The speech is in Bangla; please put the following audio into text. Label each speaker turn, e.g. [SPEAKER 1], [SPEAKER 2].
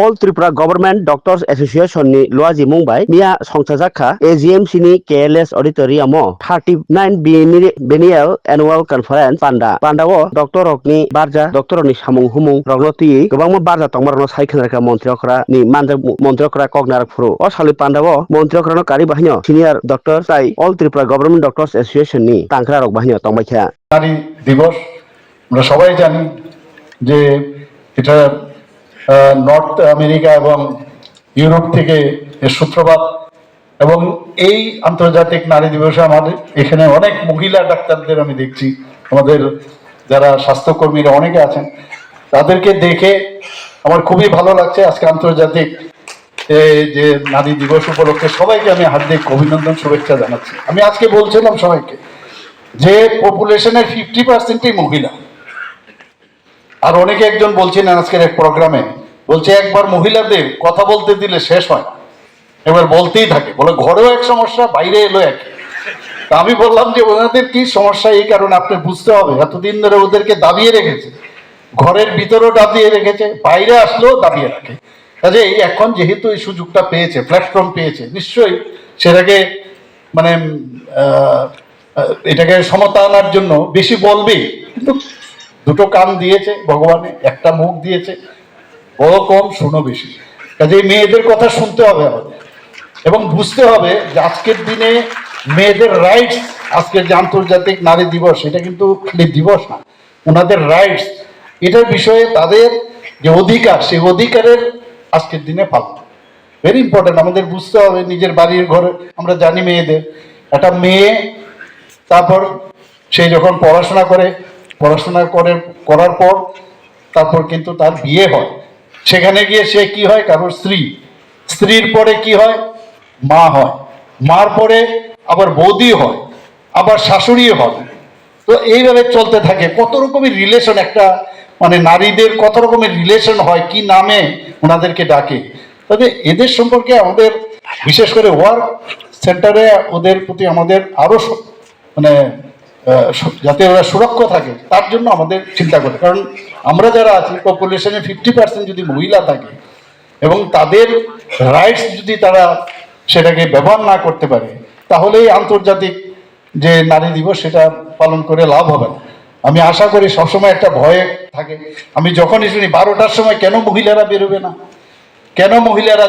[SPEAKER 1] All Tripura Government Doctors Association ni Luaji Mumbai Mia Songchajaka AGMC ni KLS Auditorium 39 Biennial Annual Conference Pandao Dr. Rokni Barja Dr. ni Samung Humung Rognoti Gobang Barja Tongmarno Saikenraka Montriokra ni Manda Montriokra Kognar Furu O Sali Pandao Montriokra Kari Bahino Senior Doctor Sai All Tripura Government Doctors Association ni Tangkra Rok Bahino Tongbaikha
[SPEAKER 2] নারী দিবস আমরা সবাই জানি যে এটা নর্থ আমেরিকা এবং ইউরোপ থেকে এর সূত্রপাত এবং এই আন্তর্জাতিক নারী দিবসে আমাদের এখানে অনেক মহিলা ডাক্তারদের আমি দেখছি আমাদের যারা স্বাস্থ্যকর্মীরা অনেকে আছেন তাদেরকে দেখে আমার খুবই ভালো লাগছে আজকে আন্তর্জাতিক যে নারী দিবস উপলক্ষে সবাইকে আমি হার্দিক অভিনন্দন শুভেচ্ছা জানাচ্ছি আমি আজকে বলছিলাম সবাইকে যে পপুলেশনের 50%ই মহিলা আর অনেকে একজন বলছিলেন আজকের এক প্রোগ্রামে বলছে একবার মহিলাদের কথা বলতে দিলে শেষ হয় এবার বলতেই থাকে বলে ঘরেও এক সমস্যা বাইরে এলো এক তা আমি বললাম যে ওনাদের কি সমস্যা এই কারণে আপনি বুঝতে হবে এতদিন ধরে ওদেরকে দাবিয়ে রেখেছে ঘরের ভিতরেও দাবিয়ে রেখেছে বাইরে আসলেও দাবিয়ে রাখে কাজে এখন যেহেতু এই সুযোগটা পেয়েছে প্ল্যাটফর্ম পেয়েছে নিশ্চয়ই সেটাকে মানে এটাকে সমতা আনার জন্য বেশি বলবে কিন্তু দুটো কান দিয়েছে ভগবানে একটা মুখ দিয়েছে বড় কম শুনো বেশি কাজে মেয়েদের কথা শুনতে হবে আমাদের এবং বুঝতে হবে যে আজকের দিনে মেয়েদের রাইটস আজকের যে আন্তর্জাতিক নারী দিবস এটা কিন্তু খালি দিবস না ওনাদের রাইটস এটার বিষয়ে তাদের যে অধিকার সেই অধিকারের আজকের দিনে পালন ভেরি ইম্পর্টেন্ট আমাদের বুঝতে হবে নিজের বাড়ির ঘরে আমরা জানি মেয়েদের একটা মেয়ে তারপর সে যখন পড়াশোনা করার পর তারপর কিন্তু তার বিয়ে হয় সেখানে গিয়ে সে কি হয় কারোর স্ত্রীর পরে কি হয় মা হয় মার পরে আবার বৌদি হয় আবার শাশুড়ি হয় তো এইভাবে চলতে থাকে কত রকমের রিলেশন একটা মানে নারীদের কত রকমের রিলেশন হয় কি নামে ওনাদেরকে ডাকে তবে এদের সম্পর্কে আমাদের বিশেষ করে ওয়ার্ক সেন্টারে ওদের প্রতি আমাদের আরো মানে যাতে ওরা সুরক্ষা থাকে তার জন্য আমাদের চিন্তা করে কারণ আমরা যারা আছি পপুলেশনে 50% যদি মহিলা থাকে এবং তাদের রাইটস যদি তারা সেটাকে ব্যবহার না করতে পারে তাহলে আন্তর্জাতিক যে নারী দিবস সেটা পালন করে লাভ হবে না আমি আশা করি সবসময় একটা ভয় থাকে আমি যখনই শুনি 12টার সময় কেন মহিলারা বেরোবে না কেন মহিলারা